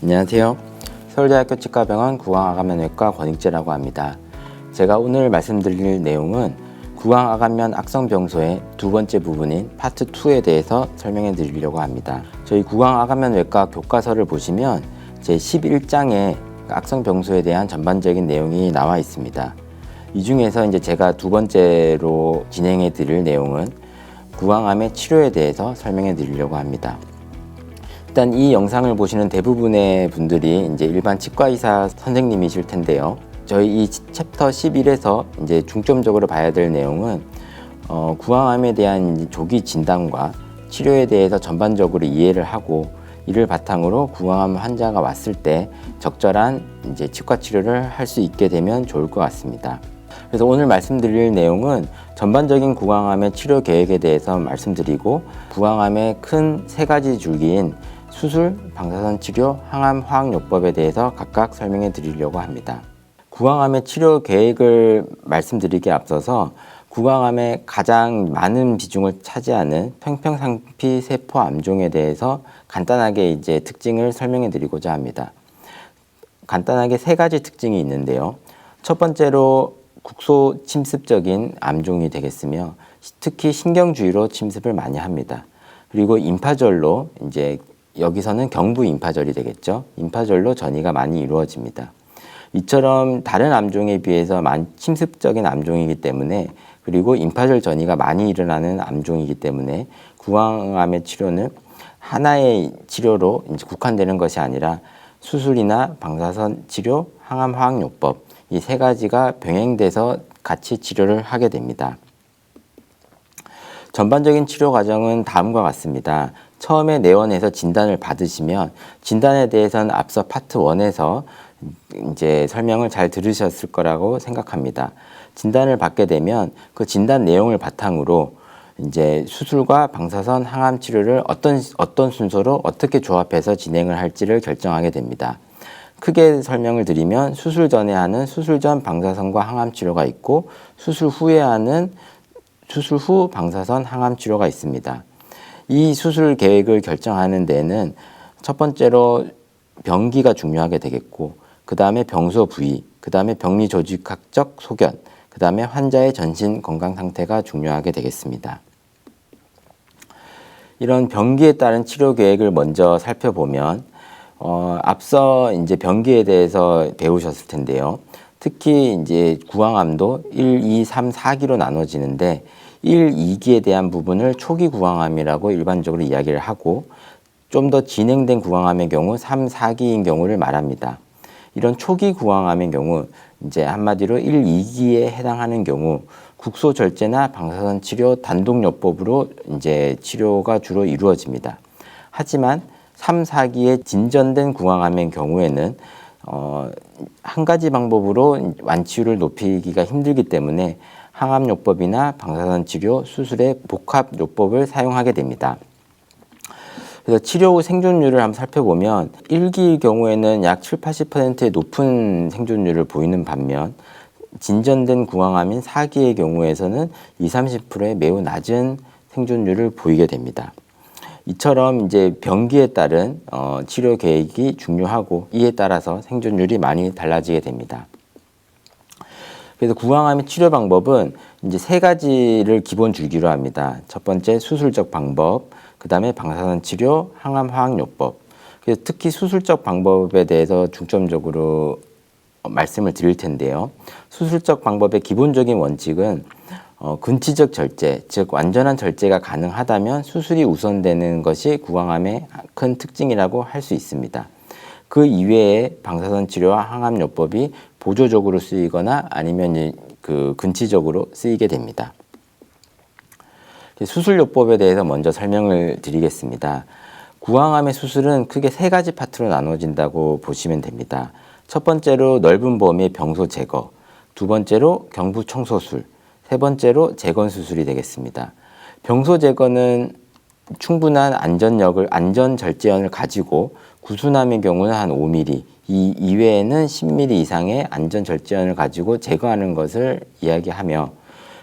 안녕하세요. 서울대학교 치과병원 구강암면외과 권익재라고 합니다. 제가 오늘 말씀드릴 내용은 구강암면 악성병소의 두 번째 부분인 파트 2에 대해서 설명해 드리려고 합니다. 저희 구강암면외과 교과서를 보시면 제 11장에 악성병소에 대한 전반적인 내용이 나와 있습니다. 이 중에서 이제 제가 두 번째로 진행해 드릴 내용은 구강암의 치료에 대해서 설명해 드리려고 합니다. 일단 이 영상을 보시는 대부분의 분들이 이제 일반 치과의사 선생님이실 텐데요. 저희 이 챕터 11에서 이제 중점적으로 봐야 될 내용은 구강암에 대한 조기 진단과 치료에 대해서 전반적으로 이해를 하고 이를 바탕으로 구강암 환자가 왔을 때 적절한 이제 치과 치료를 할 수 있게 되면 좋을 것 같습니다. 그래서 오늘 말씀드릴 내용은 전반적인 구강암의 치료 계획에 대해서 말씀드리고 구강암의 큰 세 가지 줄기인 수술, 방사선 치료, 항암 화학요법에 대해서 각각 설명해 드리려고 합니다. 구강암의 치료 계획을 말씀드리기에 앞서서 구강암의 가장 많은 비중을 차지하는 평평상피 세포 암종에 대해서 간단하게 이제 특징을 설명해 드리고자 합니다. 간단하게 세 가지 특징이 있는데요. 첫 번째로 국소 침습적인 암종이 되겠으며 특히 신경 주위로 침습을 많이 합니다. 그리고 임파절로 이제 여기서는 경부 임파절이 되겠죠. 임파절로 전이가 많이 이루어집니다. 이처럼 다른 암종에 비해서 침습적인 암종이기 때문에 그리고 임파절 전이가 많이 일어나는 암종이기 때문에 구강암의 치료는 하나의 치료로 이제 국한되는 것이 아니라 수술이나 방사선 치료, 항암 화학요법 이 세 가지가 병행돼서 같이 치료를 하게 됩니다. 전반적인 치료 과정은 다음과 같습니다. 처음에 내원에서 진단을 받으시면 진단에 대해서는 앞서 파트 1에서 이제 설명을 잘 들으셨을 거라고 생각합니다. 진단을 받게 되면 그 진단 내용을 바탕으로 이제 수술과 방사선 항암 치료를 어떤 순서로 어떻게 조합해서 진행을 할지를 결정하게 됩니다. 크게 설명을 드리면 수술 전에 하는 수술 전 방사선과 항암 치료가 있고 수술 후에 하는 수술 후 방사선 항암 치료가 있습니다. 이 수술 계획을 결정하는 데는 첫 번째로 병기가 중요하게 되겠고 그 다음에 병소 부위, 그 다음에 병리 조직학적 소견, 그 다음에 환자의 전신 건강 상태가 중요하게 되겠습니다. 이런 병기에 따른 치료 계획을 먼저 살펴보면 앞서 이제 병기에 대해서 배우셨을 텐데요. 특히 이제 구강암도 1, 2, 3, 4기로 나눠지는데 1, 2기에 대한 부분을 초기 구강암이라고 일반적으로 이야기를 하고 좀 더 진행된 구강암의 경우 3, 4기인 경우를 말합니다. 이런 초기 구강암의 경우 이제 한마디로 1, 2기에 해당하는 경우 국소 절제나 방사선 치료 단독요법으로 이제 치료가 주로 이루어집니다. 하지만 3, 4기에 진전된 구강암의 경우에는 한 가지 방법으로 완치율을 높이기가 힘들기 때문에 항암요법이나 방사선 치료, 수술의 복합요법을 사용하게 됩니다. 그래서 치료 후 생존율을 한번 살펴보면 1기의 경우에는 약 7, 80%의 높은 생존율을 보이는 반면 진전된 구강암인 4기의 경우에서는 20, 30%의 매우 낮은 생존율을 보이게 됩니다. 이처럼 이제 병기에 따른 치료 계획이 중요하고 이에 따라서 생존율이 많이 달라지게 됩니다. 그래서 구강암의 치료 방법은 이제 세 가지를 기본 줄기로 합니다. 첫 번째 수술적 방법, 그 다음에 방사선 치료, 항암 화학요법. 그래서 특히 수술적 방법에 대해서 중점적으로 말씀을 드릴 텐데요. 수술적 방법의 기본적인 원칙은 근치적 절제, 즉 완전한 절제가 가능하다면 수술이 우선되는 것이 구강암의 큰 특징이라고 할 수 있습니다. 그 이외에 방사선 치료와 항암요법이 보조적으로 쓰이거나 아니면 그 근치적으로 쓰이게 됩니다. 수술요법에 대해서 먼저 설명을 드리겠습니다. 구강암의 수술은 크게 세 가지 파트로 나눠진다고 보시면 됩니다. 첫 번째로 넓은 범위의 병소 제거, 두 번째로 경부 청소술, 세 번째로 재건 수술이 되겠습니다. 병소 제거는 충분한 안전 절제연을 가지고 구순암의 경우는 한 5mm, 이 이외에는 10mm 이상의 안전 절제연을 가지고 제거하는 것을 이야기하며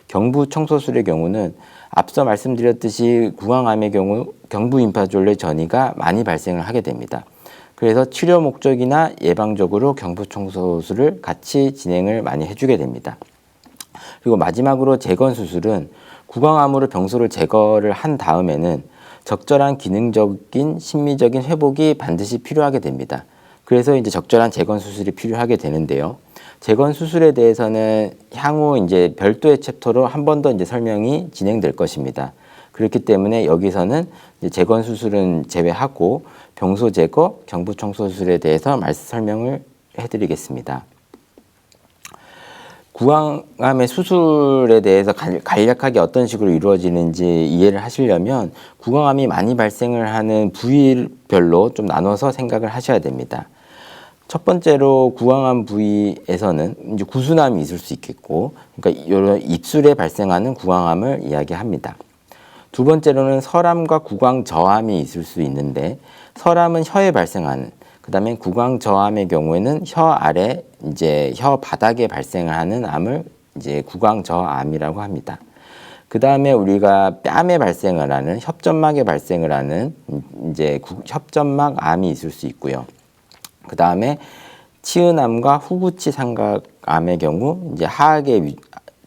경부 청소술의 경우는 앞서 말씀드렸듯이 구강암의 경우 경부 임파졸레 전이가 많이 발생을 하게 됩니다. 그래서 치료 목적이나 예방적으로 경부 청소술을 같이 진행을 많이 해주게 됩니다. 그리고 마지막으로 재건 수술은 구강암으로 병소를 제거를 한 다음에는 적절한 기능적인 심미적인 회복이 반드시 필요하게 됩니다. 그래서 이제 적절한 재건 수술이 필요하게 되는데요. 재건 수술에 대해서는 향후 이제 별도의 챕터로 한 번 더 이제 설명이 진행될 것입니다. 그렇기 때문에 여기서는 이제 재건 수술은 제외하고 병소 제거, 경부 청소 수술에 대해서 설명을 해드리겠습니다. 구강암의 수술에 대해서 간략하게 어떤 식으로 이루어지는지 이해를 하시려면 구강암이 많이 발생을 하는 부위별로 좀 나눠서 생각을 하셔야 됩니다. 첫 번째로 구강암 부위에서는 이제 구순암이 있을 수 있겠고, 그러니까 이런 입술에 발생하는 구강암을 이야기합니다. 두 번째로는 설암과 구강저암이 있을 수 있는데, 설암은 혀에 발생하는, 그 다음에 구강저암의 경우에는 혀 아래 이제 혀 바닥에 발생을 하는 암을 이제 구강저암이라고 합니다. 그 다음에 우리가 뺨에 발생을 하는 협점막에 발생을 하는 이제 협점막암이 있을 수 있고요. 그 다음에 치은암과 후구치 삼각암의 경우 이제 하악에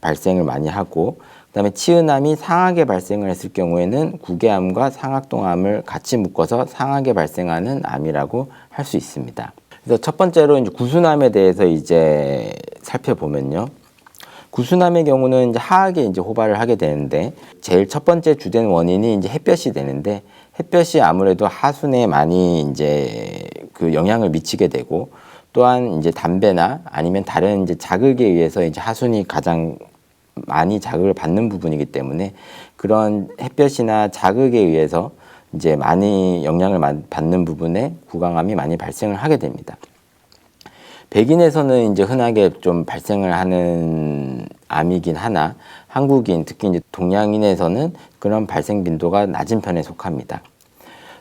발생을 많이 하고, 그다음에 치은암이 상악에 발생을 했을 경우에는 구개암과 상악동암을 같이 묶어서 상악에 발생하는 암이라고 할 수 있습니다. 그래서 첫 번째로 이제 구순암에 대해서 이제 살펴보면요. 구순암의 경우는 이제 하악에 이제 호발을 하게 되는데, 제일 첫 번째 주된 원인이 이제 햇볕이 되는데, 햇볕이 아무래도 하순에 많이 이제 그 영향을 미치게 되고, 또한 이제 담배나 아니면 다른 이제 자극에 의해서 이제 하순이 가장 많이 자극을 받는 부분이기 때문에 그런 햇볕이나 자극에 의해서 이제 많이 영향을 받는 부분에 구강암이 많이 발생을 하게 됩니다. 백인에서는 이제 흔하게 좀 발생을 하는 암이긴 하나 한국인, 특히 이제 동양인에서는 그런 발생 빈도가 낮은 편에 속합니다.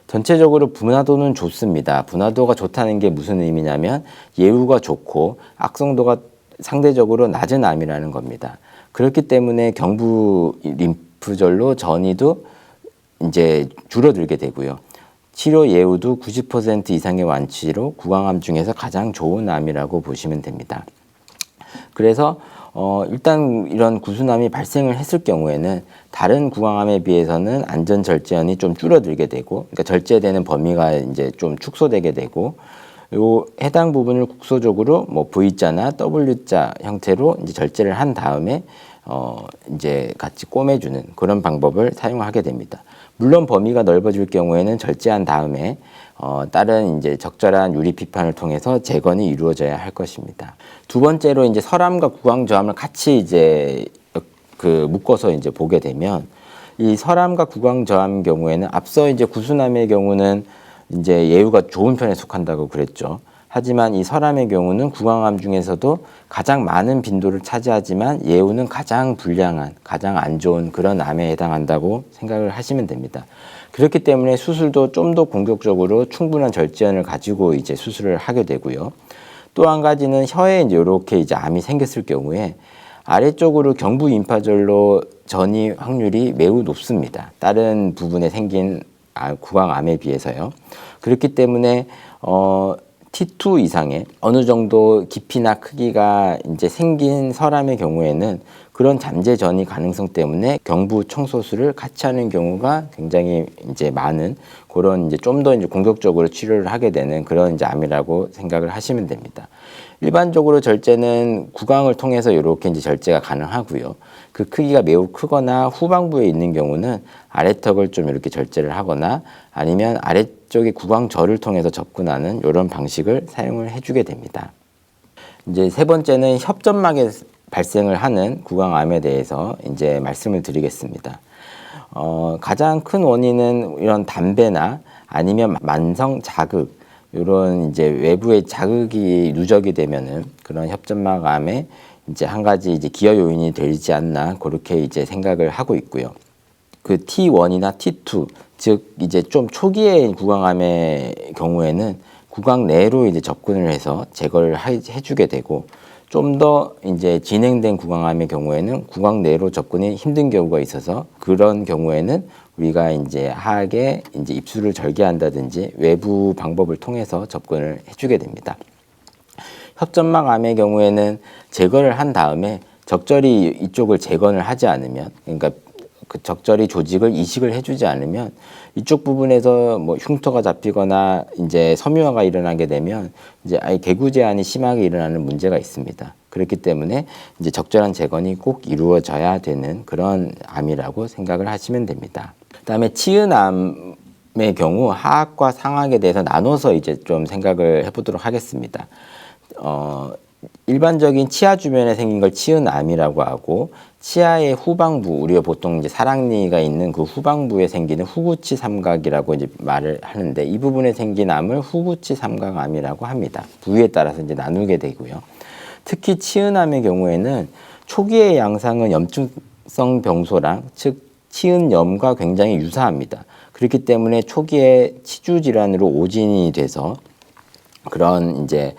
전체적으로 분화도는 좋습니다. 분화도가 좋다는 게 무슨 의미냐면 예후가 좋고 악성도가 상대적으로 낮은 암이라는 겁니다. 그렇기 때문에 경부 림프절로 전이도 이제 줄어들게 되고요. 치료 예후도 90% 이상의 완치로 구강암 중에서 가장 좋은 암이라고 보시면 됩니다. 그래서 일단 이런 구순암이 발생을 했을 경우에는 다른 구강암에 비해서는 안전 절제원이 좀 줄어들게 되고, 그러니까 절제되는 범위가 이제 좀 축소되게 되고, 요 해당 부분을 국소적으로 뭐 V자나 W자 형태로 이제 절제를 한 다음에 이제 같이 꿰매주는 그런 방법을 사용하게 됩니다. 물론 범위가 넓어질 경우에는 절제한 다음에 다른 이제 적절한 유리 피판을 통해서 재건이 이루어져야 할 것입니다. 두 번째로 이제 설암과 구강저암을 같이 이제 묶어서 이제 보게 되면 이 설암과 구강저암 경우에는 앞서 이제 구순암의 경우는 이제 예후가 좋은 편에 속한다고 그랬죠. 하지만 이 설암의 경우는 구강암 중에서도 가장 많은 빈도를 차지하지만 예후는 가장 불량한, 가장 안 좋은 그런 암에 해당한다고 생각을 하시면 됩니다. 그렇기 때문에 수술도 좀 더 공격적으로 충분한 절제원을 가지고 이제 수술을 하게 되고요. 또 한 가지는 혀에 이제 이렇게 이제 암이 생겼을 경우에 아래쪽으로 경부 임파절로 전이 확률이 매우 높습니다. 다른 부분에 생긴 구강암에 비해서요. 그렇기 때문에 T2 이상의 어느 정도 깊이나 크기가 이제 생긴 설암의 경우에는 그런 잠재 전이 가능성 때문에 경부 청소술을 같이 하는 경우가 굉장히 이제 많은 그런 이제 좀 더 이제 공격적으로 치료를 하게 되는 그런 이제 암이라고 생각을 하시면 됩니다. 일반적으로 절제는 구강을 통해서 이렇게 이제 절제가 가능하고요. 그 크기가 매우 크거나 후방부에 있는 경우는 아래턱을 좀 이렇게 절제를 하거나 아니면 아래쪽의 구강절을 통해서 접근하는 이런 방식을 사용을 해주게 됩니다. 이제 세 번째는 협점막에 발생을 하는 구강암에 대해서 이제 말씀을 드리겠습니다. 가장 큰 원인은 이런 담배나 아니면 만성 자극, 이런 이제 외부의 자극이 누적이 되면은 그런 협점막암에 이제 한 가지 이제 기여 요인이 되지 않나 그렇게 이제 생각을 하고 있고요. 그 T1이나 T2, 즉 이제 좀 초기의 구강암의 경우에는 구강 내로 이제 접근을 해서 제거를 해주게 되고, 좀 더 이제 진행된 구강암의 경우에는 구강 내로 접근이 힘든 경우가 있어서 그런 경우에는 우리가 이제 하악에 이제 입술을 절개한다든지 외부 방법을 통해서 접근을 해주게 됩니다. 혓점막암의 경우에는 제거를 한 다음에 적절히 이쪽을 재건을 하지 않으면, 그러니까 그 적절히 조직을 이식을 해주지 않으면 이쪽 부분에서 뭐 흉터가 잡히거나 이제 섬유화가 일어나게 되면 이제 아예 개구 제한이 심하게 일어나는 문제가 있습니다. 그렇기 때문에 이제 적절한 재건이 꼭 이루어져야 되는 그런 암이라고 생각을 하시면 됩니다. 그다음에 치은암의 경우 하악과 상악에 대해서 나눠서 이제 좀 생각을 해보도록 하겠습니다. 일반적인 치아 주변에 생긴 걸 치은암이라고 하고, 치아의 후방부, 우리가 보통 이제 사랑니가 있는 그 후방부에 생기는 후구치 삼각이라고 이제 말을 하는데, 이 부분에 생긴 암을 후구치 삼각암이라고 합니다. 부위에 따라서 이제 나누게 되고요. 특히 치은암의 경우에는 초기의 양상은 염증성 병소랑, 즉 치은염과 굉장히 유사합니다. 그렇기 때문에 초기에 치주 질환으로 오진이 돼서 그런 이제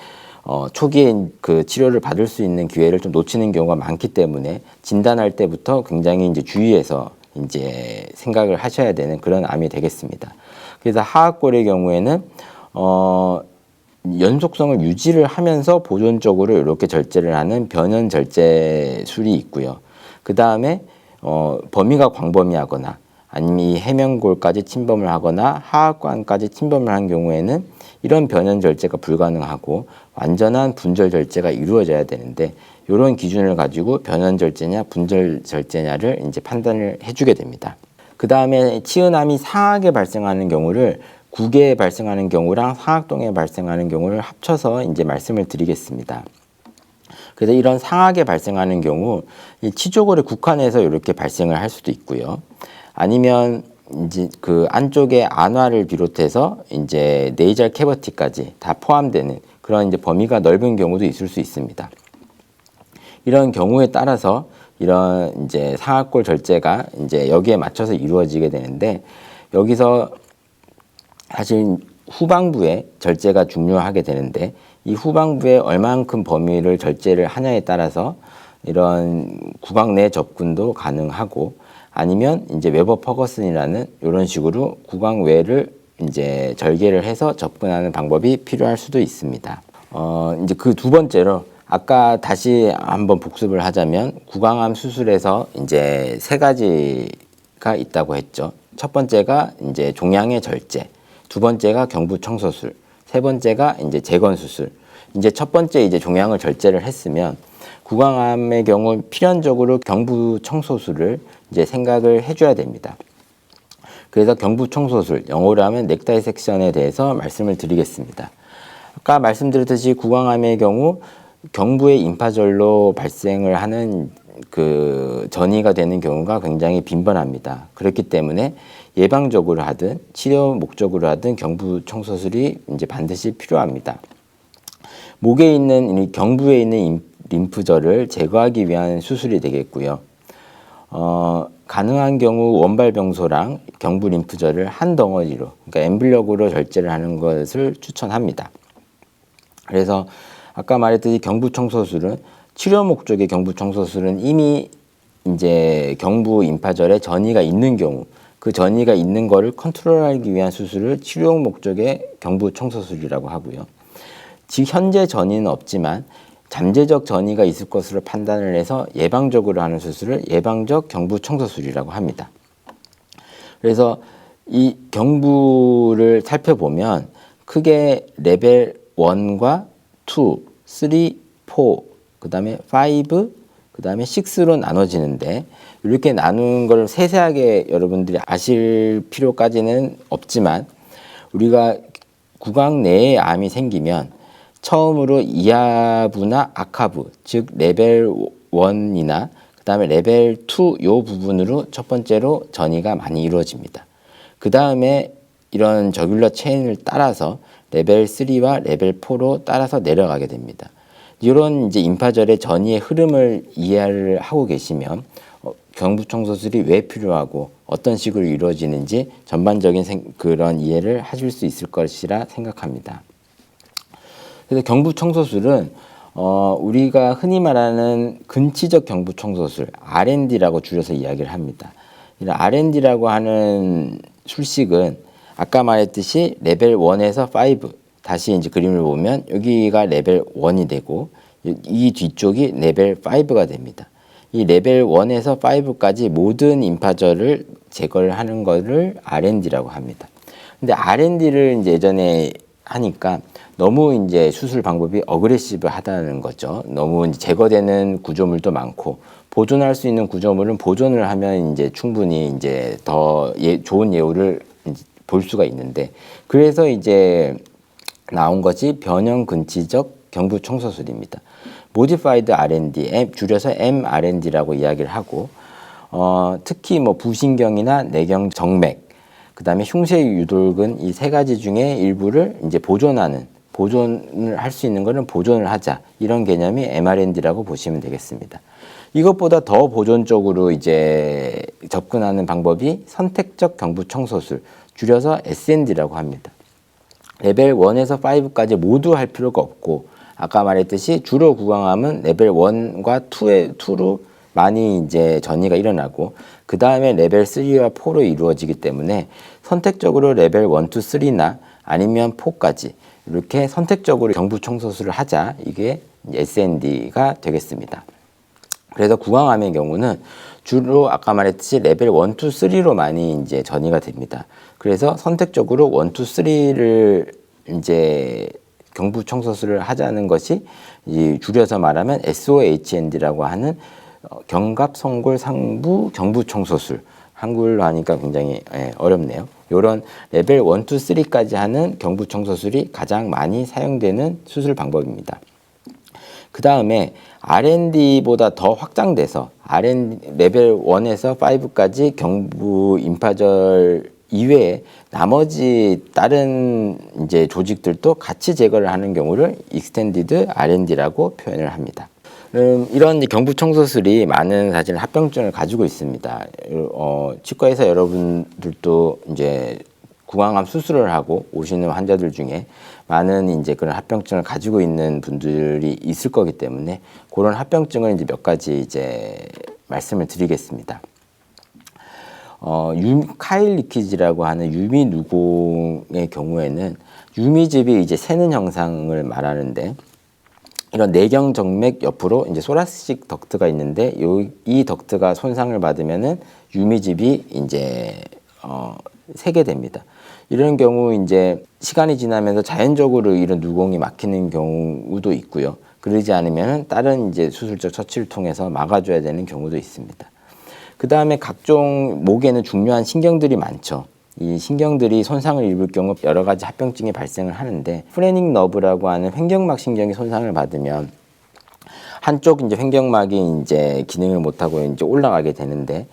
초기에 그 치료를 받을 수 있는 기회를 좀 놓치는 경우가 많기 때문에 진단할 때부터 굉장히 이제 주의해서 이제 생각을 하셔야 되는 그런 암이 되겠습니다. 그래서 하악골의 경우에는 연속성을 유지를 하면서 보존적으로 이렇게 절제를 하는 변연 절제술이 있고요. 그 다음에 범위가 광범위하거나 아니면 이 해면골까지 침범을 하거나 하악관까지 침범을 한 경우에는 이런 변연 절제가 불가능하고 완전한 분절 절제가 이루어져야 되는데, 이런 기준을 가지고 변연 절제냐 분절 절제냐를 이제 판단을 해주게 됩니다. 그 다음에 치은암이 상악에 발생하는 경우를 국에 발생하는 경우랑 상악동에 발생하는 경우를 합쳐서 이제 말씀을 드리겠습니다. 그래서 이런 상악에 발생하는 경우 이 치조골의 국한에서 이렇게 발생을 할 수도 있고요. 아니면 이제 그 안쪽에 안화를 비롯해서 이제 네이절 캐버티까지 다 포함되는 그런 이제 범위가 넓은 경우도 있을 수 있습니다. 이런 경우에 따라서 이런 이제 상악골 절제가 이제 여기에 맞춰서 이루어지게 되는데, 여기서 사실 후방부에 절제가 중요하게 되는데, 이 후방부에 얼만큼 범위를 절제를 하냐에 따라서 이런 구강 내 접근도 가능하고, 아니면 이제 웨버 퍼거슨이라는 이런 식으로 구강 외를 이제 절개를 해서 접근하는 방법이 필요할 수도 있습니다. 이제 그 두 번째로 아까 다시 한번 복습을 하자면 구강암 수술에서 이제 세 가지가 있다고 했죠. 첫 번째가 이제 종양의 절제, 두 번째가 경부 청소술, 세 번째가 이제 재건 수술. 이제 첫 번째 이제 종양을 절제를 했으면 구강암의 경우 필연적으로 경부 청소술을 이제 생각을 해줘야 됩니다. 그래서 경부 청소술, 영어로 하면 넥타이 섹션에 대해서 말씀을 드리겠습니다. 아까 말씀드렸듯이 구강암의 경우 경부의 임파절로 발생을 하는 그 전이가 되는 경우가 굉장히 빈번합니다. 그렇기 때문에 예방적으로 하든 치료 목적으로 하든 경부 청소술이 이제 반드시 필요합니다. 목에 있는 이 경부에 있는 림프절을 제거하기 위한 수술이 되겠고요. 가능한 경우 원발병소랑 경부 림프절을 한 덩어리로, 그러니까 엠블력으로 절제를 하는 것을 추천합니다. 그래서 아까 말했듯이 경부 청소술은 치료 목적의 경부 청소술은 이미 이제 경부 임파절에 전이가 있는 경우, 그 전이가 있는 거를 컨트롤하기 위한 수술을 치료 목적의 경부 청소술이라고 하고요. 즉 현재 전이는 없지만 잠재적 전이가 있을 것으로 판단을 해서 예방적으로 하는 수술을 예방적 경부 청소술이라고 합니다. 그래서 이 경부를 살펴보면 크게 레벨 1과 2, 3, 4, 그 다음에 5, 그 다음에 6로 나눠지는데, 이렇게 나눈 걸 세세하게 여러분들이 아실 필요까지는 없지만, 우리가 구강 내에 암이 생기면 처음으로 이하부나 악하부, 즉 레벨 1이나 그 다음에 레벨 2 요 부분으로 첫 번째로 전이가 많이 이루어집니다. 그 다음에 이런 저귤러 체인을 따라서 레벨 3와 레벨 4로 따라서 내려가게 됩니다. 이런 이제 임파절의 전이의 흐름을 이해를 하고 계시면 경부 청소술이 왜 필요하고 어떤 식으로 이루어지는지 전반적인 그런 이해를 하실 수 있을 것이라 생각합니다. 그래서 경부 청소술은 우리가 흔히 말하는 근치적 경부 청소술, R&D라고 줄여서 이야기를 합니다. 이런 R&D라고 하는 술식은 아까 말했듯이 레벨 1에서 5, 다시 이제 그림을 보면 여기가 레벨 1이 되고 이 뒤쪽이 레벨 5가 됩니다. 이 레벨 1에서 5까지 모든 임파저를 제거를 하는 것을 R&D라고 합니다. 근데 R&D를 이제 예전에 하니까 너무 이제 수술 방법이 어그레시브 하다는 거죠. 너무 이제 제거되는 구조물도 많고 보존할 수 있는 구조물은 보존을 하면 이제 충분히 이제 더 좋은 예후를 이제 볼 수가 있는데, 그래서 이제 나온 것이 변형 근치적 경부 청소술입니다. Modified R&D, 줄여서 MR&D라고 이야기를 하고, 특히 뭐 부신경이나 내경 정맥, 그 다음에 흉쇄 유돌근 이 세 가지 중에 일부를 이제 보존을 할 수 있는 거는 보존을 하자, 이런 개념이 MR&D라고 보시면 되겠습니다. 이것보다 더 보존적으로 이제 접근하는 방법이 선택적 경부 청소술, 줄여서 S&D라고 합니다. 레벨 1에서 5까지 모두 할 필요가 없고, 아까 말했듯이 주로 구강암은 레벨 1과 2로 많이 이제 전이가 일어나고, 그 다음에 레벨 3와 4로 이루어지기 때문에 선택적으로 레벨 1, 2, 3나 아니면 4까지 이렇게 선택적으로 경부 청소술을 하자, 이게 S&D가 되겠습니다. 그래서 구강암의 경우는 주로 아까 말했듯이 레벨 1, 2, 3로 많이 이제 전이가 됩니다. 그래서 선택적으로 1, 2, 3를 이제 경부 청소술을 하자는 것이 줄여서 말하면 SOHND라고 하는 견갑 성골 상부 경부 청소술, 한글로 하니까 굉장히 어렵네요. 이런 레벨 1, 2, 3까지 하는 경부 청소술이 가장 많이 사용되는 수술 방법입니다. 그 다음에 R&D보다 더 확장돼서 레벨 1에서 5까지 경부 임파절 이외에 나머지 다른 이제 조직들도 같이 제거를 하는 경우를 Extended R&D라고 표현을 합니다. 이런 경부 청소술이 많은 사실 합병증을 가지고 있습니다. 치과에서 여러분들도 이제 구강암 수술을 하고 오시는 환자들 중에 많은 이제 그런 합병증을 가지고 있는 분들이 있을 거기 때문에 그런 합병증을 이제 몇 가지 이제 말씀을 드리겠습니다. 카일 리키지라고 하는 유미 누공의 경우에는 유미즙이 이제 새는 형상을 말하는데, 이런 내경 정맥 옆으로 이제 소라시식 덕트가 있는데 이 덕트가 손상을 받으면은 유미즙이 이제 새게 됩니다. 이런 경우 이제 시간이 지나면서 자연적으로 이런 누공이 막히는 경우도 있고요. 그러지 않으면 다른 이제 수술적 처치를 통해서 막아줘야 되는 경우도 있습니다. 그 다음에 각종 목에는 중요한 신경들이 많죠. 이 신경들이 손상을 입을 경우 여러 가지 합병증이 발생을 하는데, 프레닉 너브라고 하는 횡격막 신경이 손상을 받으면 한쪽 이제 횡격막이 이제 기능을 못하고 이제 올라가게 되는데,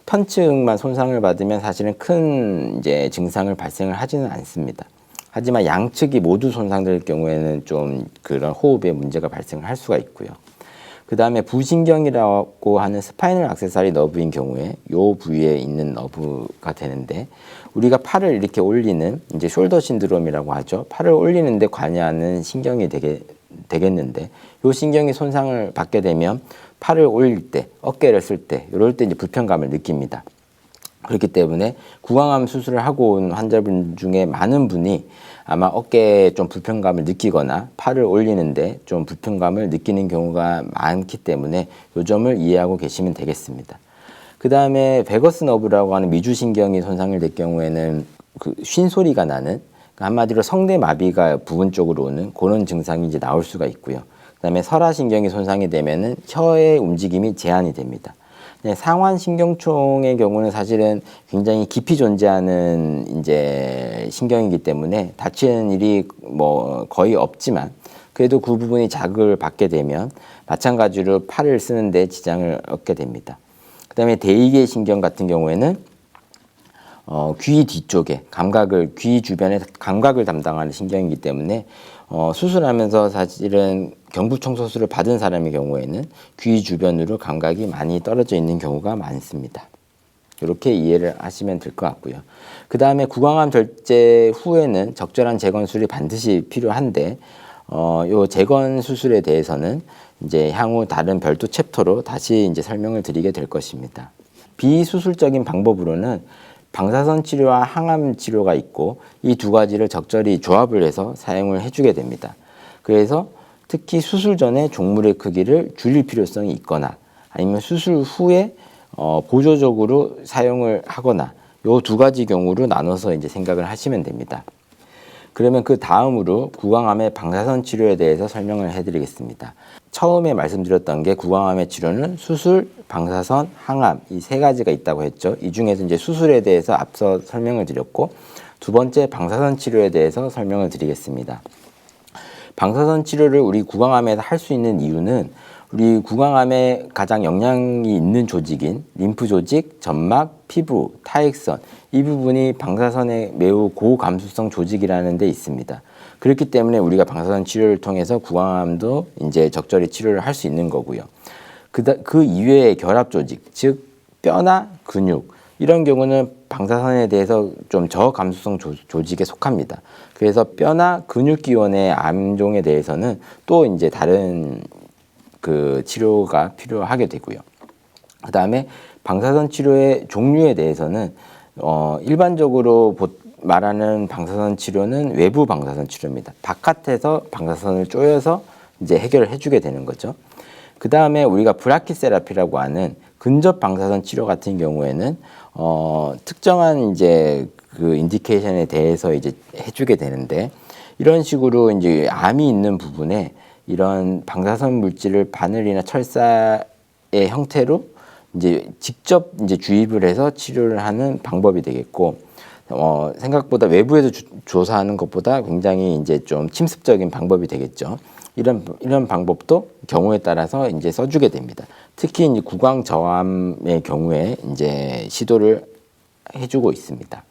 편측만 손상을 받으면 사실은 큰 이제 증상을 발생을 하지는 않습니다. 하지만 양측이 모두 손상될 경우에는 좀 그런 호흡에 문제가 발생을 할 수가 있고요. 그 다음에 부신경이라고 하는 스파이널 액세서리 너브인 경우에 요 부위에 있는 너브가 되는데, 우리가 팔을 이렇게 올리는 이제 숄더 신드롬이라고 하죠. 팔을 올리는데 관여하는 신경이 되겠는데, 요 신경이 손상을 받게 되면 팔을 올릴 때, 어깨를 쓸 때, 이럴 때 이제 불편감을 느낍니다. 그렇기 때문에 구강암 수술을 하고 온 환자분 중에 많은 분이 아마 어깨에 좀 불편감을 느끼거나 팔을 올리는데 좀 불편감을 느끼는 경우가 많기 때문에 이 점을 이해하고 계시면 되겠습니다. 그 다음에 베거스 너브라고 하는 미주신경이 손상을 될 경우에는 그 쉰소리가 나는, 한마디로 성대 마비가 부분적으로 오는 그런 증상이 이제 나올 수가 있고요. 그 다음에 설화신경이 손상이 되면은 혀의 움직임이 제한이 됩니다. 상완신경총의 경우는 사실은 굉장히 깊이 존재하는 이제 신경이기 때문에 다치는 일이 뭐 거의 없지만, 그래도 그 부분이 자극을 받게 되면 마찬가지로 팔을 쓰는데 지장을 얻게 됩니다. 그 다음에 대이계 신경 같은 경우에는 귀 뒤쪽에 귀 주변에 감각을 담당하는 신경이기 때문에 수술하면서 사실은 경부 청소술을 받은 사람의 경우에는 귀 주변으로 감각이 많이 떨어져 있는 경우가 많습니다. 이렇게 이해를 하시면 될 것 같고요. 그 다음에 구강암 절제 후에는 적절한 재건술이 반드시 필요한데, 요 재건 수술에 대해서는 이제 향후 다른 별도 챕터로 다시 이제 설명을 드리게 될 것입니다. 비수술적인 방법으로는 방사선 치료와 항암 치료가 있고 이 두 가지를 적절히 조합을 해서 사용을 해주게 됩니다. 그래서 특히 수술 전에 종물의 크기를 줄일 필요성이 있거나 아니면 수술 후에 보조적으로 사용을 하거나 요 두 가지 경우로 나눠서 이제 생각을 하시면 됩니다. 그러면 그 다음으로 구강암의 방사선 치료에 대해서 설명을 해드리겠습니다. 처음에 말씀드렸던 게 구강암의 치료는 수술, 방사선, 항암 이 세 가지가 있다고 했죠. 이 중에서 이제 수술에 대해서 앞서 설명을 드렸고 두 번째 방사선 치료에 대해서 설명을 드리겠습니다. 방사선 치료를 우리 구강암에서 할 수 있는 이유는 우리 구강암에 가장 영향이 있는 조직인 림프 조직, 점막, 피부, 타액선 이 부분이 방사선의 매우 고감수성 조직이라는 데 있습니다. 그렇기 때문에 우리가 방사선 치료를 통해서 구강암도 이제 적절히 치료를 할 수 있는 거고요. 그 이외의 결합 조직, 즉 뼈나 근육 이런 경우는 방사선에 대해서 좀 저감수성 조직에 속합니다. 그래서 뼈나 근육기원의 암종에 대해서는 또 이제 다른 그 치료가 필요하게 되고요. 그 다음에 방사선 치료의 종류에 대해서는 일반적으로 말하는 방사선 치료는 외부 방사선 치료입니다. 바깥에서 방사선을 쪼여서 이제 해결을 해주게 되는 거죠. 그 다음에 우리가 브라키세라피라고 하는 근접 방사선 치료 같은 경우에는 특정한 이제 그 인디케이션에 대해서 이제 해주게 되는데 이런 식으로 이제 암이 있는 부분에 이런 방사선 물질을 바늘이나 철사의 형태로 이제 직접 이제 주입을 해서 치료를 하는 방법이 되겠고 생각보다 외부에서 조사하는 것보다 굉장히 이제 좀 침습적인 방법이 되겠죠. 이런 방법도 경우에 따라서 이제 써주게 됩니다. 특히 이제 구강 저암의 경우에 이제 시도를 해주고 있습니다.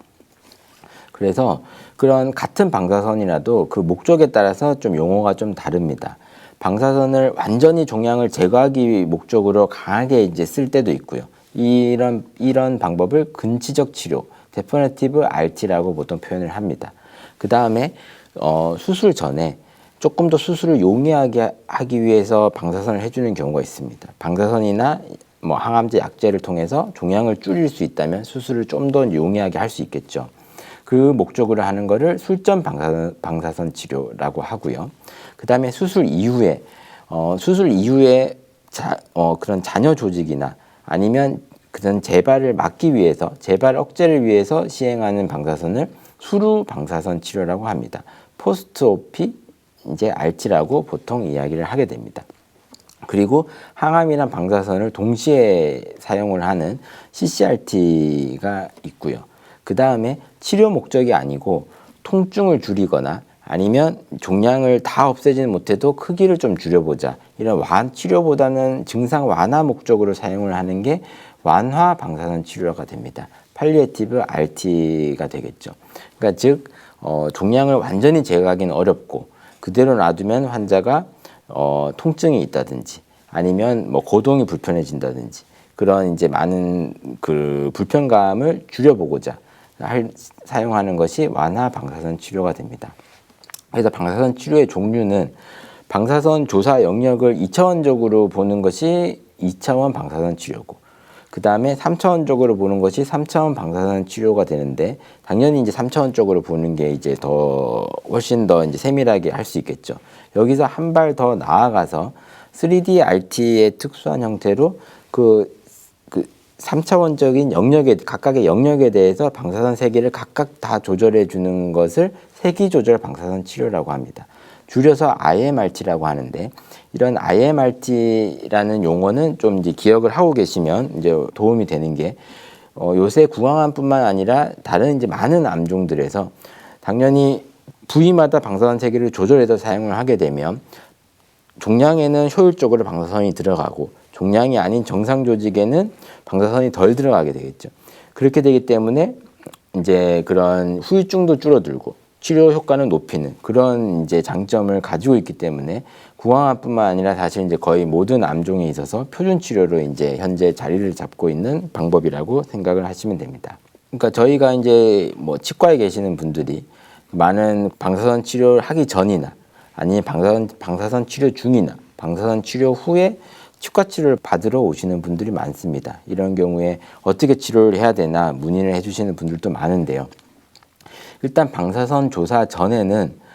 그래서 그런 같은 방사선이라도 그 목적에 따라서 좀 용어가 좀 다릅니다. 방사선을 완전히 종양을 제거하기 목적으로 강하게 이제 쓸 때도 있고요. 이런 방법을 근치적 치료, 데퍼네티브 RT라고 보통 표현을 합니다. 그 다음에 수술 전에 조금 더 수술을 용이하게 하기 위해서 방사선을 해주는 경우가 있습니다. 방사선이나 뭐 항암제, 약제를 통해서 종양을 줄일 수 있다면 수술을 좀 더 용이하게 할 수 있겠죠. 그 목적으로 하는 거를 술전 방사선 치료라고 하고요. 그 다음에 수술 이후에 그런 잔여 조직이나 아니면 그런 재발을 막기 위해서 재발 억제를 위해서 시행하는 방사선을 수루 방사선 치료라고 합니다. 포스트 오피 이제 RT라고 보통 이야기를 하게 됩니다. 그리고 항암이나 방사선을 동시에 사용을 하는 CCRT가 있고요. 그 다음에 치료 목적이 아니고 통증을 줄이거나 아니면 종양을 다 없애지는 못해도 크기를 좀 줄여보자. 이런 치료보다는 증상 완화 목적으로 사용을 하는 게 완화 방사선 치료가 됩니다. 팔리에티브 RT가 되겠죠. 그러니까 즉 종양을 완전히 제거하기는 어렵고 그대로 놔두면 환자가 통증이 있다든지 아니면 뭐 거동이 불편해진다든지 그런 이제 많은 그 불편감을 줄여보고자 사용하는 것이 완화 방사선 치료가 됩니다. 그래서 방사선 치료의 종류는 방사선 조사 영역을 2차원적으로 보는 것이 2차원 방사선 치료고 그 다음에 3차원적으로 보는 것이 3차원 방사선 치료가 되는데 당연히 이제 3차원적으로 보는 게 이제 훨씬 더 이제 세밀하게 할 수 있겠죠. 여기서 한 발 더 나아가서 3D RT의 특수한 형태로 그 3차원적인 각각의 영역에 대해서 방사선 세기를 각각 다 조절해 주는 것을 세기 조절 방사선 치료라고 합니다. 줄여서 IMRT라고 하는데 이런 IMRT라는 용어는 좀 이제 기억을 하고 계시면 이제 도움이 되는 게 요새 구강암뿐만 아니라 다른 이제 많은 암종들에서 당연히 부위마다 방사선 세기를 조절해서 사용을 하게 되면 종양에는 효율적으로 방사선이 들어가고 종양이 아닌 정상 조직에는 방사선이 덜 들어가게 되겠죠. 그렇게 되기 때문에 이제 그런 후유증도 줄어들고 치료 효과는 높이는 그런 이제 장점을 가지고 있기 때문에 구강암뿐만 아니라 사실 이제 거의 모든 암종에 있어서 표준 치료로 이제 현재 자리를 잡고 있는 방법이라고 생각을 하시면 됩니다. 그러니까 저희가 이제 뭐 치과에 계시는 분들이 많은 방사선 치료를 하기 전이나 아니면 방사선 치료 중이나 방사선 치료 후에 치과 치료를 받으러 오시는 분들이 많습니다. 이런 경우에 어떻게 치료를 해야 되나 문의를 해주시는 분들도 많은데요. 일단 방사선 조사 전에는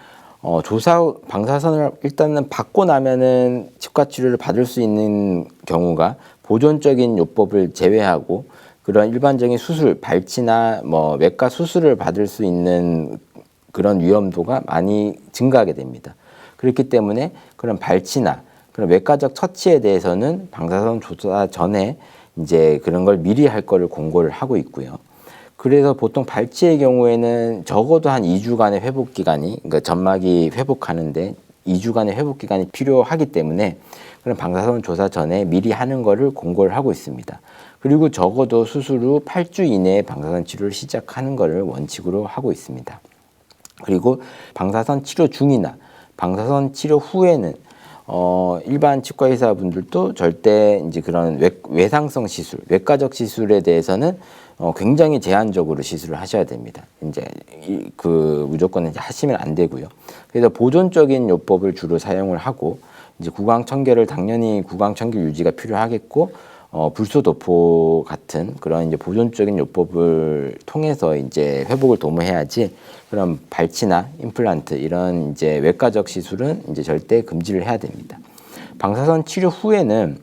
방사선을 일단은 받고 나면은 치과 치료를 받을 수 있는 경우가 보존적인 요법을 제외하고 그런 일반적인 수술, 발치나 뭐 외과 수술을 받을 수 있는 그런 위험도가 많이 증가하게 됩니다. 그렇기 때문에 그런 발치나 그런 외과적 처치에 대해서는 방사선 조사 전에 이제 그런 걸 미리 할 거를 권고를 하고 있고요. 그래서 보통 발치의 경우에는 적어도 한 2주간의 회복 기간이, 그러니까 점막이 회복하는데 2주간의 회복 기간이 필요하기 때문에 그런 방사선 조사 전에 미리 하는 거를 권고를 하고 있습니다. 그리고 적어도 수술 후 8주 이내에 방사선 치료를 시작하는 거를 원칙으로 하고 있습니다. 그리고 방사선 치료 중이나 방사선 치료 후에는 일반 치과 의사분들도 절대 이제 그런 외상성 시술, 외과적 시술에 대해서는 굉장히 제한적으로 시술을 하셔야 됩니다. 이제 무조건 이제 하시면 안 되고요. 그래서 보존적인 요법을 주로 사용을 하고 이제 구강 청결을 당연히 구강 청결 유지가 필요하겠고 불소 도포 같은 그런 이제 보존적인 요법을 통해서 이제 회복을 도모해야지 그런 발치나 임플란트 이런 이제 외과적 시술은 이제 절대 금지를 해야 됩니다. 방사선 치료 후에는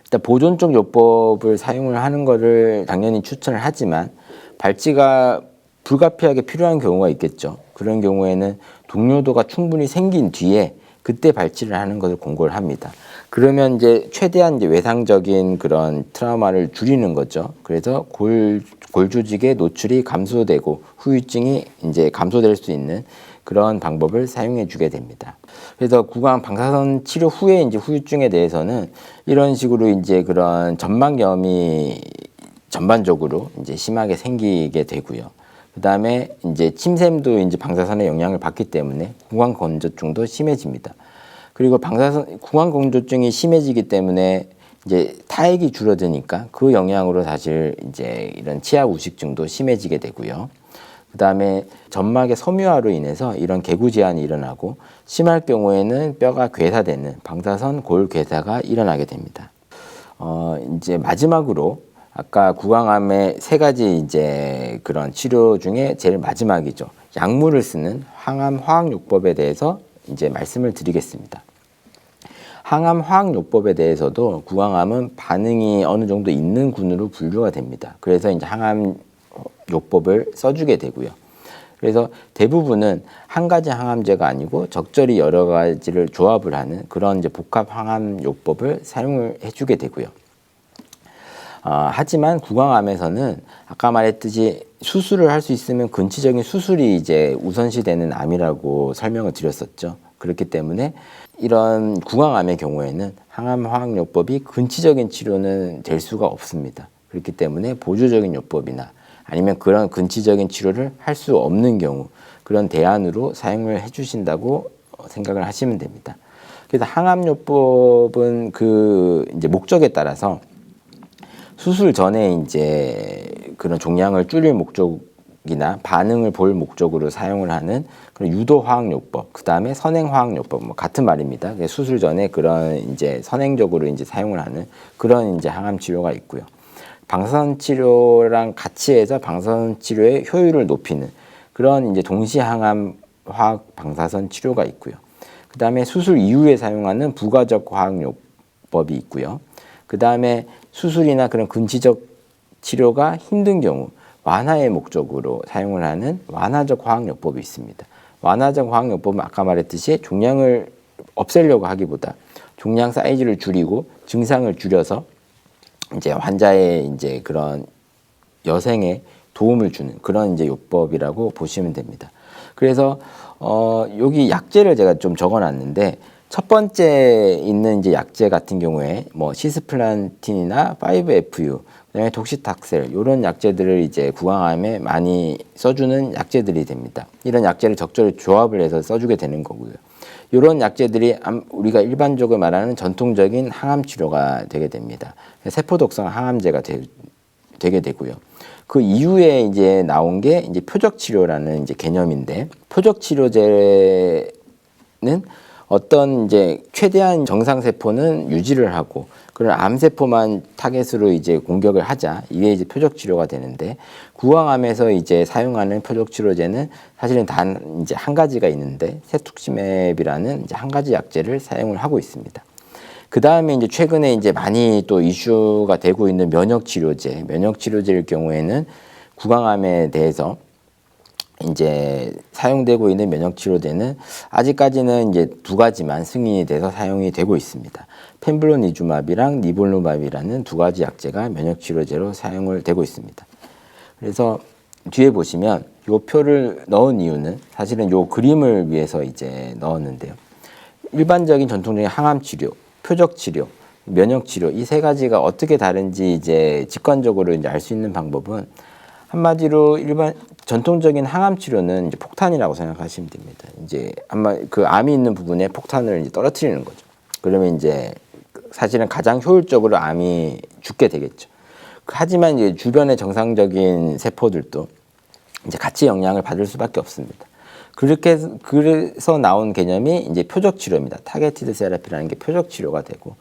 일단 보존적 요법을 사용을 하는 거를 당연히 추천을 하지만 발치가 불가피하게 필요한 경우가 있겠죠. 그런 경우에는 동요도가 충분히 생긴 뒤에 그때 발치를 하는 것을 권고를 합니다. 그러면 이제 최대한 이제 외상적인 그런 트라우마를 줄이는 거죠. 그래서 골조직의 노출이 감소되고 후유증이 이제 감소될 수 있는 그런 방법을 사용해 주게 됩니다. 그래서 구강 방사선 치료 후에 이제 후유증에 대해서는 이런 식으로 이제 그런 점막염이 전반적으로 이제 심하게 생기게 되고요. 그 다음에 이제 침샘도 이제 방사선의 영향을 받기 때문에 구강 건조증도 심해집니다. 그리고 구강 건조증이 심해지기 때문에 이제 타액이 줄어드니까 그 영향으로 사실 이제 이런 치아 우식증도 심해지게 되고요. 그 다음에 점막의 섬유화로 인해서 이런 개구 제한이 일어나고 심할 경우에는 뼈가 괴사되는 방사선 골 괴사가 일어나게 됩니다. 이제 마지막으로 아까 구강암의 세 가지 이제 그런 치료 중에 제일 마지막이죠. 약물을 쓰는 항암 화학요법에 대해서 이제 말씀을 드리겠습니다. 항암 화학요법에 대해서도 구강암은 반응이 어느 정도 있는 군으로 분류가 됩니다. 그래서 이제 항암 요법을 써주게 되고요. 그래서 대부분은 한 가지 항암제가 아니고 적절히 여러 가지를 조합을 하는 그런 이제 복합 항암 요법을 사용을 해주게 되고요. 하지만 구강암에서는 아까 말했듯이 수술을 할 수 있으면 근치적인 수술이 이제 우선시되는 암이라고 설명을 드렸었죠. 그렇기 때문에 이런 구강암의 경우에는 항암 화학요법이 근치적인 치료는 될 수가 없습니다. 그렇기 때문에 보조적인 요법이나 아니면 그런 근치적인 치료를 할 수 없는 경우 그런 대안으로 사용을 해주신다고 생각을 하시면 됩니다. 그래서 항암요법은 그 이제 목적에 따라서 수술 전에 이제 그런 종양을 줄일 목적이나 반응을 볼 목적으로 사용을 하는 그런 유도화학요법, 그 다음에 선행화학요법, 뭐 같은 말입니다. 수술 전에 그런 이제 선행적으로 이제 사용을 하는 그런 이제 항암 치료가 있고요. 방사선 치료랑 같이 해서 방사선 치료의 효율을 높이는 그런 이제 동시 항암 화학 방사선 치료가 있고요. 그 다음에 수술 이후에 사용하는 부가적 화학요법이 있고요. 그 다음에 수술이나 그런 근치적 치료가 힘든 경우 완화의 목적으로 사용을 하는 완화적 화학요법이 있습니다. 완화적 화학요법은 아까 말했듯이 종양을 없애려고 하기보다 종양 사이즈를 줄이고 증상을 줄여서 이제 환자의 이제 그런 여생에 도움을 주는 그런 이제 요법이라고 보시면 됩니다. 그래서 여기 약제를 제가 좀 적어놨는데 첫 번째 있는 이제 약제 같은 경우에 뭐 시스플란틴이나 5FU, 그다음에 독시탁셀 이런 약제들을 이제 구강암에 많이 써주는 약제들이 됩니다. 이런 약제를 적절히 조합을 해서 써주게 되는 거고요. 이런 약제들이 우리가 일반적으로 말하는 전통적인 항암 치료가 되게 됩니다. 세포독성 항암제가 되게 되고요. 그 이후에 이제 나온 게 이제 표적 치료라는 이제 개념인데, 표적 치료제는 어떤 이제 최대한 정상 세포는 유지를 하고 그런 암 세포만 타겟으로 이제 공격을 하자. 이게 이제 표적 치료가 되는데 구강암에서 이제 사용하는 표적 치료제는 사실은 단 이제 한 가지가 있는데 세툭시맵이라는 이제 한 가지 약제를 사용을 하고 있습니다. 그 다음에 이제 최근에 이제 많이 또 이슈가 되고 있는 면역 치료제일 경우에는 구강암에 대해서 이제 사용되고 있는 면역 치료제는 아직까지는 이제 두 가지만 승인이 돼서 사용이 되고 있습니다. 펜블로니주맙이랑 니볼루맙이라는 두 가지 약제가 면역 치료제로 사용을 되고 있습니다. 그래서 뒤에 보시면 이 표를 넣은 이유는 사실은 이 그림을 위해서 이제 넣었는데요. 일반적인 전통적인 항암 치료, 표적 치료, 면역 치료 이 세 가지가 어떻게 다른지 이제 직관적으로 이제 알 수 있는 방법은 한마디로 일반 전통적인 항암 치료는 이제 폭탄이라고 생각하시면 됩니다. 이제 아마 그 암이 있는 부분에 폭탄을 이제 떨어뜨리는 거죠. 그러면 이제 사실은 가장 효율적으로 암이 죽게 되겠죠. 하지만 이제 주변의 정상적인 세포들도 이제 같이 영향을 받을 수밖에 없습니다. 그래서 나온 개념이 이제 표적 치료입니다. 타겟티드 세라피라는 게 표적 치료가 되고,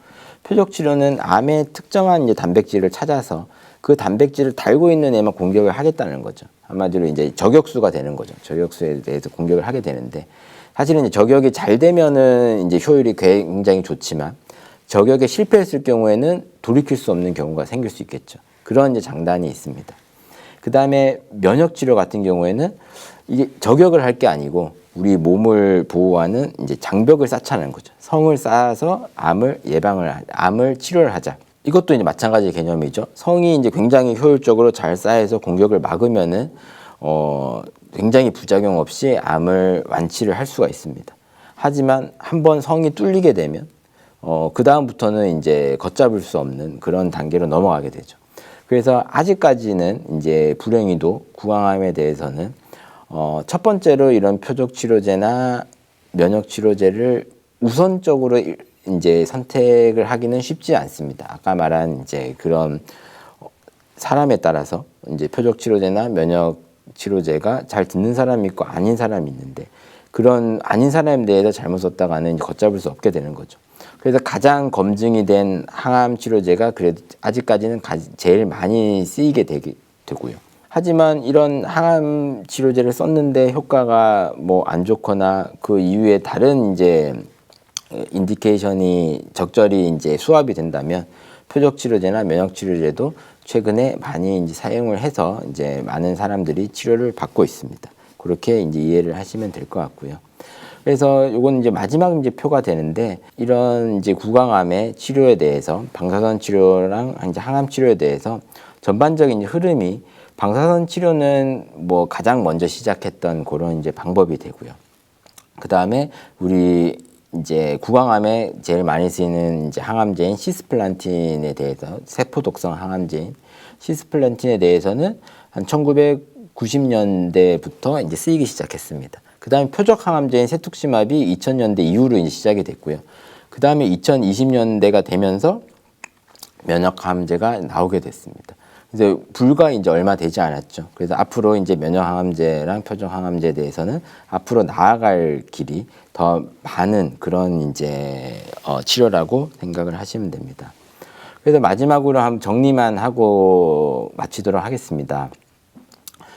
표적 치료는 암의 특정한 이제 단백질을 찾아서 그 단백질을 달고 있는 애만 공격을 하겠다는 거죠. 한마디로 이제 저격수가 되는 거죠. 저격수에 대해서 공격을 하게 되는데, 사실은 이제 저격이 잘 되면은 이제 효율이 굉장히 좋지만 저격에 실패했을 경우에는 돌이킬 수 없는 경우가 생길 수 있겠죠. 그런 이제 장단이 있습니다. 그 다음에 면역 치료 같은 경우에는 이게 저격을 할 게 아니고 우리 몸을 보호하는 이제 장벽을 쌓자는 거죠. 성을 쌓아서 암을 치료를 하자. 이것도 이제 마찬가지 개념이죠. 성이 이제 굉장히 효율적으로 잘 쌓여서 공격을 막으면은 굉장히 부작용 없이 암을 완치를 할 수가 있습니다. 하지만 한번 성이 뚫리게 되면 그 다음부터는 이제 걷잡을 수 없는 그런 단계로 넘어가게 되죠. 그래서 아직까지는 이제 불행히도 구강암에 대해서는 첫 번째로 이런 표적 치료제나 면역 치료제를 우선적으로 이제 선택을 하기는 쉽지 않습니다. 아까 말한 이제 그런 사람에 따라서 이제 표적 치료제나 면역 치료제가 잘 듣는 사람이 있고 아닌 사람이 있는데, 그런 아닌 사람에 대해서 잘못 썼다가는 걷잡을 수 없게 되는 거죠. 그래서 가장 검증이 된 항암 치료제가 그래도 아직까지는 제일 많이 쓰이게 되고요. 하지만 이런 항암 치료제를 썼는데 효과가 뭐 안 좋거나 그 이후에 다른 이제 인디케이션이 적절히 이제 수합이 된다면 표적 치료제나 면역 치료제도 최근에 많이 이제 사용을 해서 이제 많은 사람들이 치료를 받고 있습니다. 그렇게 이제 이해를 하시면 될 것 같고요. 그래서 요건 이제 마지막 이제 표가 되는데, 이런 이제 구강암의 치료에 대해서 방사선 치료랑 이제 항암 치료에 대해서 전반적인 흐름이, 방사선 치료는 뭐 가장 먼저 시작했던 그런 이제 방법이 되고요. 그 다음에 우리 이제 구강암에 제일 많이 쓰이는 이제 항암제인 시스플란틴에 대해서, 세포 독성 항암제인 시스플란틴에 대해서는 한 1990년대부터 이제 쓰이기 시작했습니다. 그 다음에 표적 항암제인 세툭시맙이 2000년대 이후로 이제 시작이 됐고요. 그 다음에 2020년대가 되면서 면역 항암제가 나오게 됐습니다. 그래서 불과 이제 얼마 되지 않았죠. 그래서 앞으로 이제 면역 항암제랑 표적 항암제에 대해서는 앞으로 나아갈 길이 더 많은 그런 이제 치료라고 생각을 하시면 됩니다. 그래서 마지막으로 한번 정리만 하고 마치도록 하겠습니다.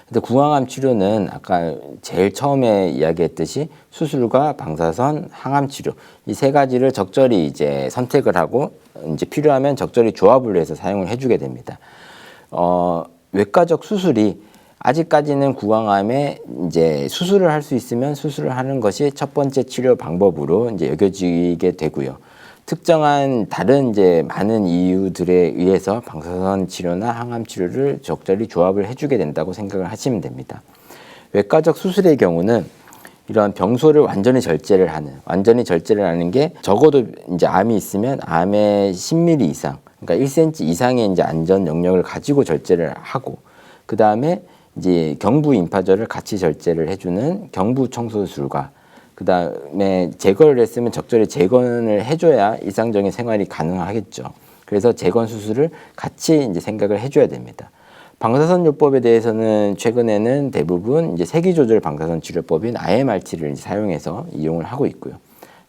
근데 구강암 치료는 아까 제일 처음에 이야기했듯이 수술과 방사선, 항암 치료 이 세 가지를 적절히 이제 선택을 하고 이제 필요하면 적절히 조합을 해서 사용을 해주게 됩니다. 외과적 수술이 아직까지는 구강암에 이제 수술을 할 수 있으면 수술을 하는 것이 첫 번째 치료 방법으로 이제 여겨지게 되고요. 특정한 다른 이제 많은 이유들에 의해서 방사선 치료나 항암 치료를 적절히 조합을 해주게 된다고 생각을 하시면 됩니다. 외과적 수술의 경우는 이런 병소를 완전히 절제를 하는 게 적어도 이제 암이 있으면 암의 10mm 이상, 그러니까 1cm 이상의 이제 안전 영역을 가지고 절제를 하고, 그 다음에 이제 경부 임파절을 같이 절제를 해주는 경부 청소술과, 그 다음에 제거를 했으면 적절히 재건을 해줘야 일상적인 생활이 가능하겠죠. 그래서 재건 수술을 같이 이제 생각을 해줘야 됩니다. 방사선 요법에 대해서는 최근에는 대부분 이제 세기조절 방사선 치료법인 IMRT를 이제 사용해서 이용을 하고 있고요.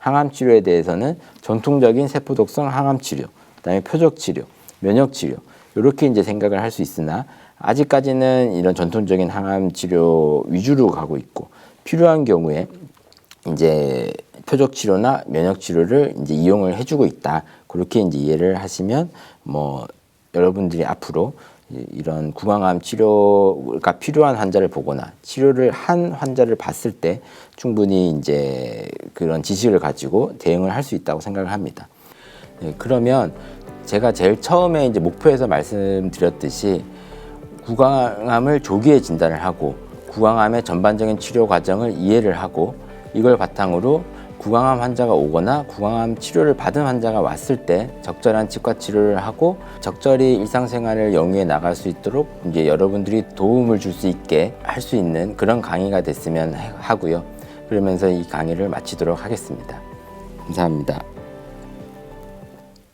항암 치료에 대해서는 전통적인 세포독성 항암 치료, 그다음에 표적 치료, 면역 치료 이렇게 이제 생각을 할 수 있으나 아직까지는 이런 전통적인 항암 치료 위주로 가고 있고 필요한 경우에 이제 표적 치료나 면역 치료를 이제 이용을 해주고 있다. 그렇게 이제 이해를 하시면 뭐 여러분들이 앞으로 이런 구강암 치료가 필요한 환자를 보거나 치료를 한 환자를 봤을 때 충분히 이제 그런 지식을 가지고 대응을 할 수 있다고 생각을 합니다. 네, 그러면 제가 제일 처음에 이제 목표에서 말씀드렸듯이 구강암을 조기에 진단을 하고 구강암의 전반적인 치료 과정을 이해를 하고 이걸 바탕으로 구강암 환자가 오거나 구강암 치료를 받은 환자가 왔을 때 적절한 치과 치료를 하고 적절히 일상생활을 영위해 나갈 수 있도록 이제 여러분들이 도움을 줄 수 있게 할 수 있는 그런 강의가 됐으면 하고요. 그러면서 이 강의를 마치도록 하겠습니다. 감사합니다.